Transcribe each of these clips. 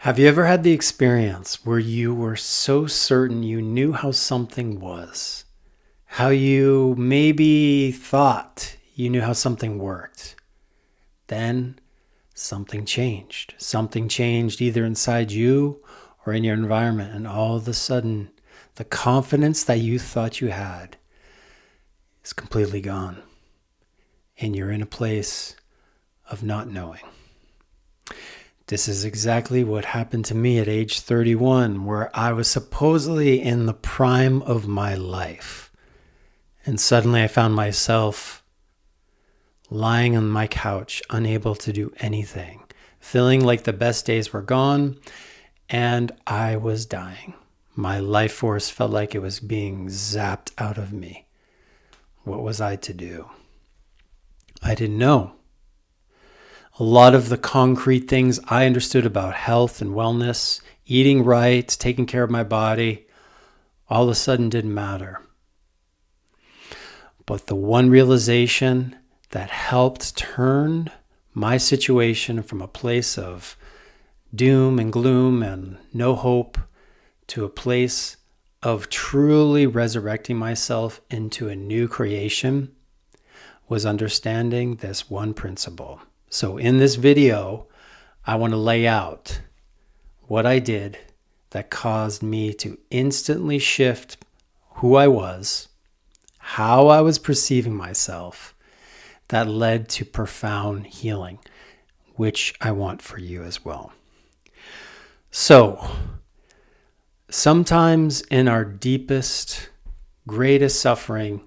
Have you ever had the experience where you were so certain you knew how something was? How you maybe thought you knew how something worked? Then something changed. Something changed either inside you or in your environment. And all of a sudden, the confidence that you thought you had is completely gone. And you're in a place of not knowing. This is exactly what happened to me at age 31, where I was supposedly in the prime of my life. And suddenly I found myself lying on my couch, unable to do anything, feeling like the best days were gone, and I was dying. My life force felt like it was being zapped out of me. What was I to do? I didn't know. A lot of the concrete things I understood about health and wellness, eating right, taking care of my body, all of a sudden didn't matter. But the one realization that helped turn my situation from a place of doom and gloom and no hope to a place of truly resurrecting myself into a new creation was understanding this one principle. So in this video, I want to lay out what I did that caused me to instantly shift who I was, how I was perceiving myself, that led to profound healing, which I want for you as well. So, sometimes in our deepest, greatest suffering,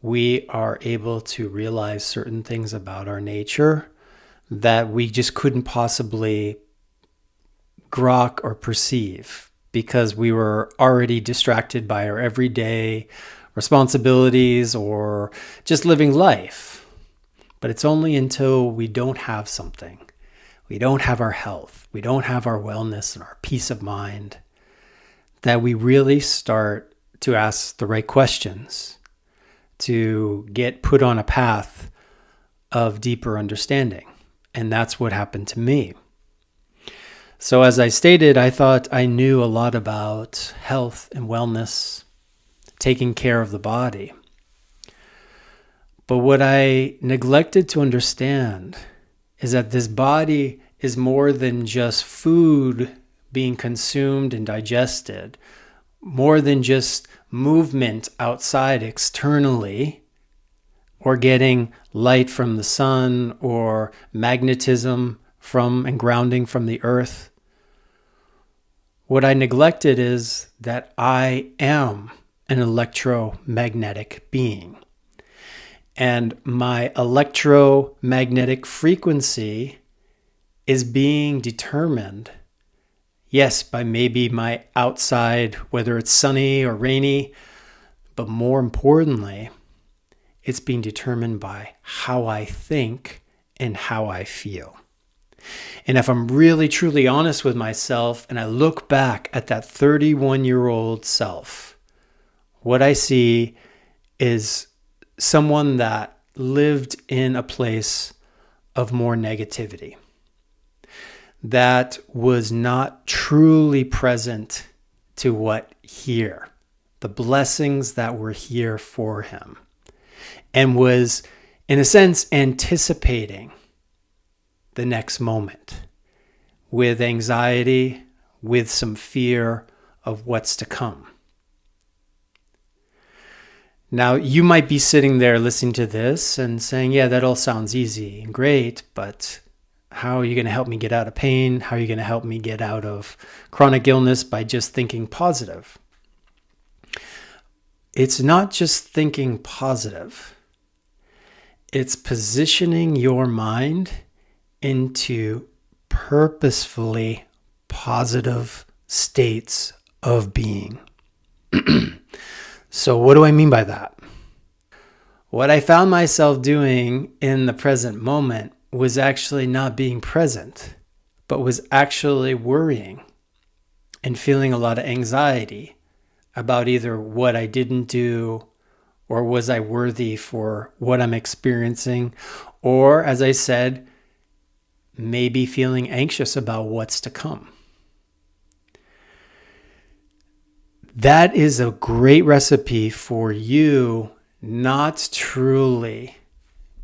we are able to realize certain things about our nature that we just couldn't possibly grok or perceive because we were already distracted by our everyday responsibilities or just living life. But it's only until we don't have something, we don't have our health, we don't have our wellness and our peace of mind, that we really start to ask the right questions, to get put on a path of deeper understanding. And that's what happened to me. So as I stated, I thought I knew a lot about health and wellness, taking care of the body. But what I neglected to understand is that this body is more than just food being consumed and digested, more than just movement outside externally, or getting light from the sun, or magnetism from and grounding from the earth. What I neglected is that I am an electromagnetic being. And my electromagnetic frequency is being determined, yes, by maybe my outside, whether it's sunny or rainy, but more importantly, it's being determined by how I think and how I feel. And if I'm really, truly honest with myself and I look back at that 31-year-old self, what I see is someone that lived in a place of more negativity, that was not truly present to what here, the blessings that were here for him, and was, in a sense, anticipating the next moment with anxiety, with some fear of what's to come. Now, you might be sitting there listening to this and saying, yeah, that all sounds easy and great, but how are you going to help me get out of pain? How are you going to help me get out of chronic illness by just thinking positive? It's not just thinking positive. It's positioning your mind into purposefully positive states of being. So what do I mean by that? What I found myself doing in the present moment was actually not being present, but was actually worrying and feeling a lot of anxiety about either what I didn't do, or was I worthy for what I'm experiencing, or, as I said, maybe feeling anxious about what's to come. that is a great recipe for you not truly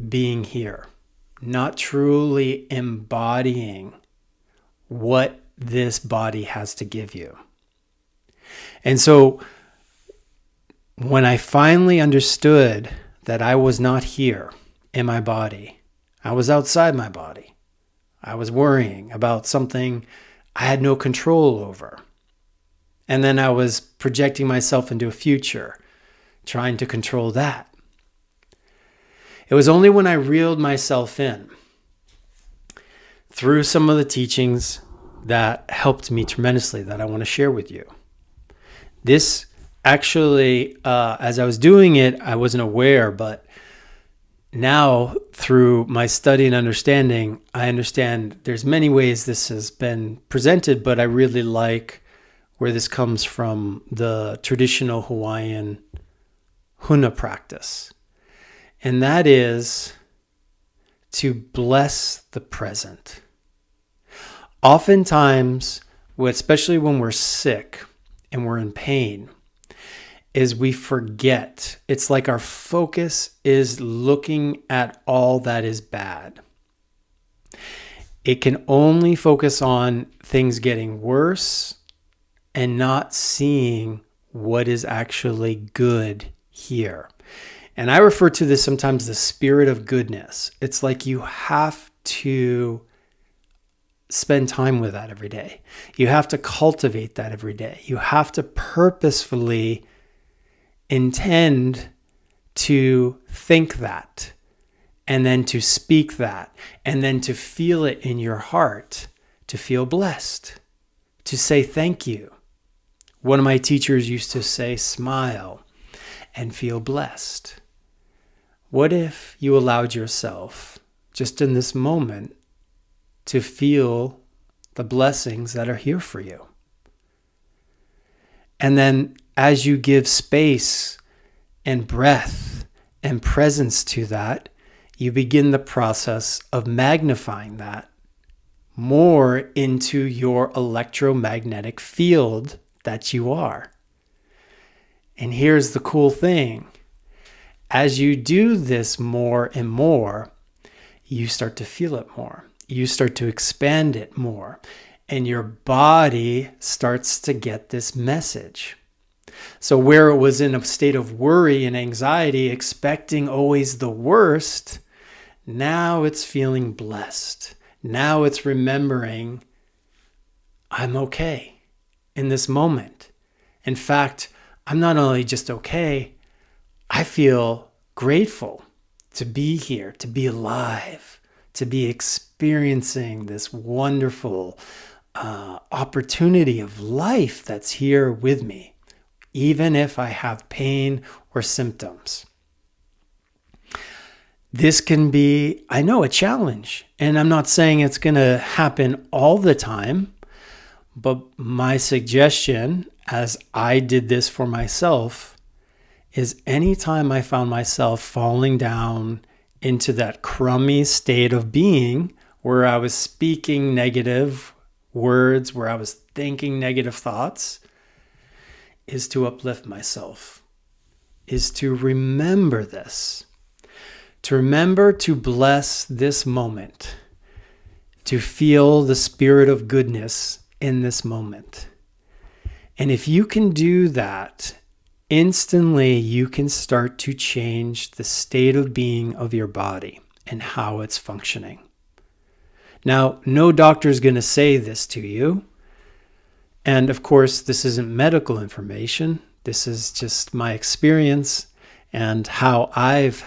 being here, not truly embodying what this body has to give you. And so when I finally understood that I was not here in my body, I was outside my body. I was worrying about something I had no control over. And then I was projecting myself into a future, trying to control that. It was only when I reeled myself in through some of the teachings that helped me tremendously that I want to share with you. This actually, as I was doing it, I wasn't aware, but now through my study and understanding, I understand there's many ways this has been presented, but I really like where this comes from, the traditional Hawaiian huna practice. And that is to bless the present. Oftentimes, especially when we're sick and we're in pain, is we forget. It's like our focus is looking at all that is bad. It can only focus on things getting worse and not seeing what is actually good here. And I refer to this sometimes the spirit of goodness. It's like you have to spend time with that every day. You have to cultivate that every day. You have to purposefully intend to think that, and then to speak that, and then to feel it in your heart, to feel blessed, to say thank you. One of my teachers used to say, smile and feel blessed. What if you allowed yourself, just in this moment, to feel the blessings that are here for you? And then as you give space and breath and presence to that, you begin the process of magnifying that more into your electromagnetic field that you are. And here's the cool thing. As you do this more and more, you start to feel it more. You start to expand it more. And your body starts to get this message. So where it was in a state of worry and anxiety, expecting always the worst, now it's feeling blessed. Now it's remembering, I'm okay in this moment. In fact, I'm not only just okay, I feel grateful to be here, to be alive, to be experiencing this wonderful opportunity of life that's here with me, even if I have pain or symptoms. This can be, I know, a challenge. And I'm not saying it's going to happen all the time, but my suggestion, as I did this for myself, is anytime I found myself falling down into that crummy state of being where I was speaking negative words, where I was thinking negative thoughts, is to uplift myself, is to remember this, to remember to bless this moment, to feel the spirit of goodness in this moment. And if you can do that, instantly you can start to change the state of being of your body and how it's functioning. Now, no doctor is going to say this to you. And of course, this isn't medical information. This is just my experience and how I've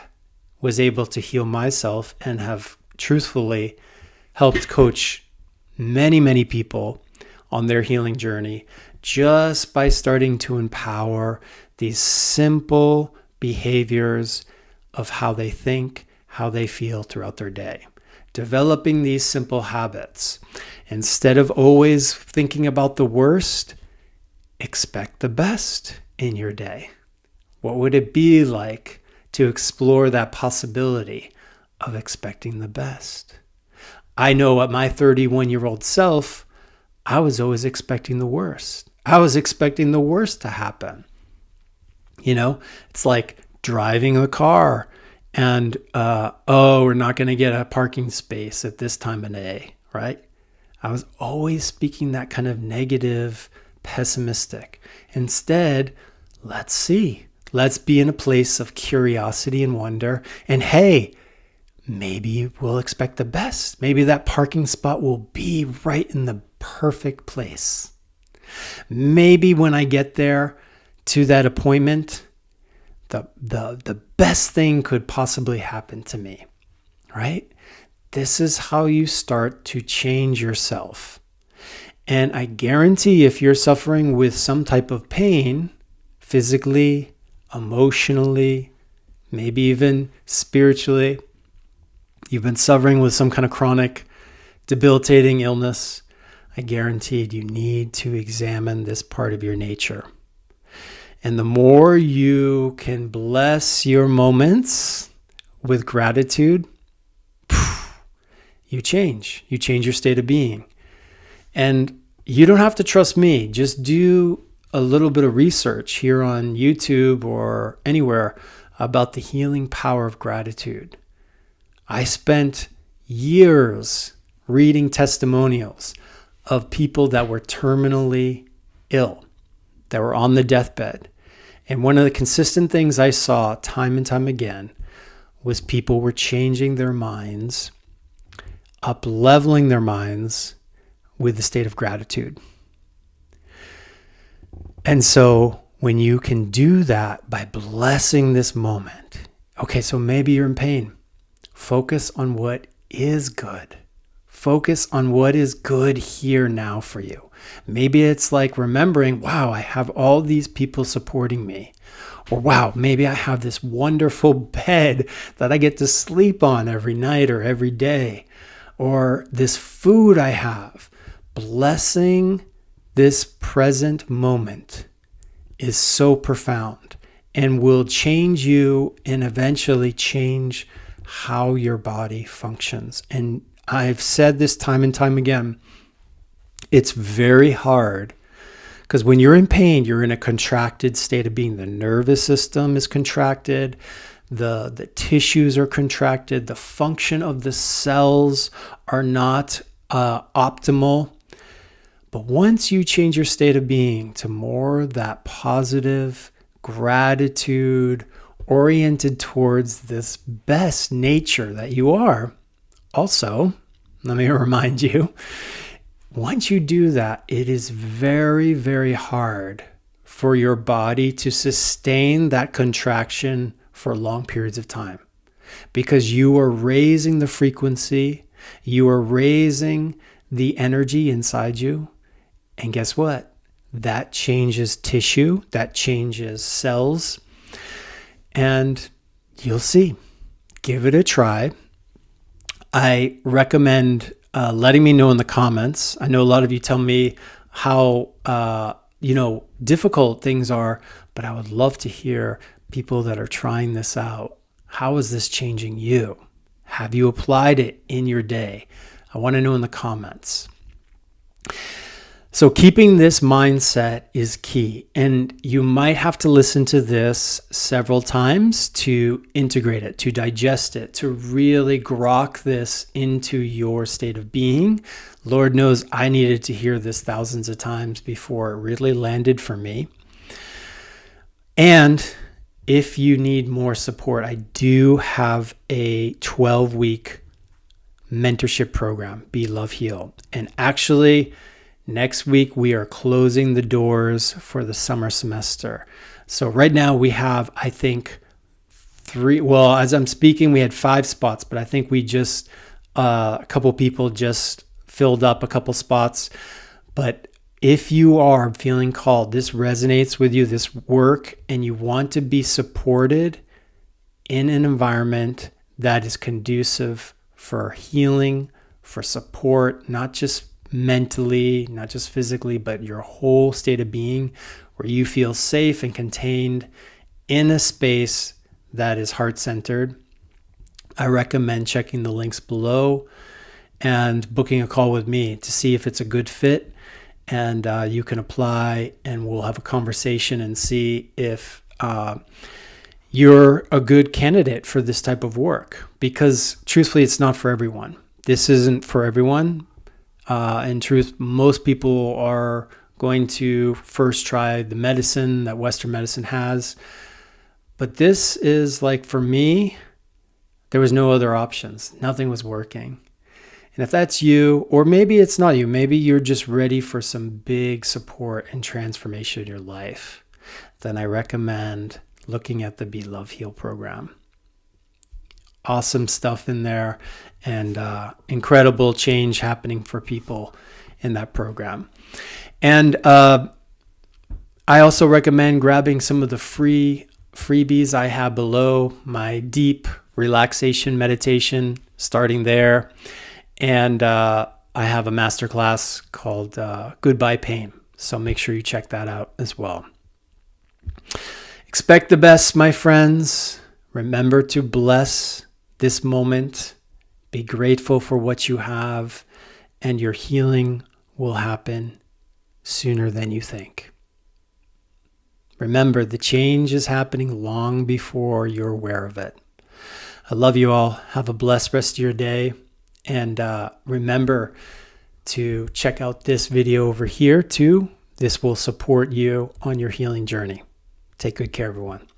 was able to heal myself and have truthfully helped coach many, many people on their healing journey just by starting to empower these simple behaviors of how they think, how they feel throughout their day. Developing these simple habits. Instead of always thinking about the worst, expect the best in your day. What would it be like to explore that possibility of expecting the best? I know at my 31-year-old self, I was always expecting the worst. I was expecting the worst to happen. It's like driving a car and, we're not going to get a parking space at this time of day, right? I was always speaking that kind of negative, pessimistic. Instead, let's see. Let's be in a place of curiosity and wonder. And hey, maybe we'll expect the best. Maybe that parking spot will be right in the perfect place. Maybe when I get there to that appointment, the best thing could possibly happen to me, right? This is how you start to change yourself. And I guarantee if you're suffering with some type of pain, physically, emotionally, maybe even spiritually, you've been suffering with some kind of chronic, debilitating illness, I guaranteed you need to examine this part of your nature. And the more you can bless your moments with gratitude, you change. You change your state of being. And you don't have to trust me. Just do a little bit of research here on YouTube or anywhere about the healing power of gratitude. I spent years reading testimonials of people that were terminally ill, that were on the deathbed. And one of the consistent things I saw time and time again was people were changing their minds, up-leveling their minds with the state of gratitude. And so when you can do that by blessing this moment, okay, so maybe you're in pain. Focus on what is good. Focus on what is good here now for you. Maybe it's like remembering, wow, I have all these people supporting me. Or wow, maybe I have this wonderful bed that I get to sleep on every night or every day. Or this food I have. Blessing this present moment is so profound and will change you and eventually change how your body functions. And I've said this time and time again, it's very hard because when you're in pain, you're in a contracted state of being. The nervous system is contracted, the tissues are contracted, the function of the cells are not optimal. But once you change your state of being to more that positive gratitude oriented towards this best nature that you are, also, let me remind you, once you do that, it is very, very hard for your body to sustain that contraction for long periods of time because you are raising the frequency, you are raising the energy inside you. And guess what? That changes tissue, that changes cells, and you'll see. Give it a try. I recommend letting me know in the comments. I know a lot of you tell me how difficult things are, but I would love to hear people that are trying this out. How is this changing you? Have you applied it in your day? I want to know in the comments. So keeping this mindset is key, and you might have to listen to this several times to integrate it, to digest it, to really grok this into your state of being. Lord knows I needed to hear this thousands of times before it really landed for me. And if you need more support, I do have a 12-week mentorship program, Be Love Heal. And actually, next week, we are closing the doors for the summer semester. So right now we have, I think, as I'm speaking, we had 5 spots, but I think we just, a couple people just filled up a couple spots. But if you are feeling called, this resonates with you, this work, and you want to be supported in an environment that is conducive for healing, for support, not just mentally, not just physically, but your whole state of being where you feel safe and contained in a space that is heart-centered, I recommend checking the links below and booking a call with me to see if it's a good fit and you can apply, and we'll have a conversation and see if you're a good candidate for this type of work, because truthfully, it's not for everyone. This isn't for everyone. In truth, most people are going to first try the medicine that Western medicine has. But this is like, for me, there was no other options. Nothing was working. And if that's you, or maybe it's not you, maybe you're just ready for some big support and transformation in your life, then I recommend looking at the Be Love Heal program. Awesome stuff in there, and incredible change happening for people in that program. And I also recommend grabbing some of the freebies I have below, my deep relaxation meditation, starting there. And I have a masterclass called Goodbye Pain. So make sure you check that out as well. Expect the best, my friends. Remember to bless this moment. Be grateful for what you have, and your healing will happen sooner than you think. Remember, the change is happening long before you're aware of it. I love you all. Have a blessed rest of your day. And remember to check out this video over here too. This will support you on your healing journey. Take good care, everyone.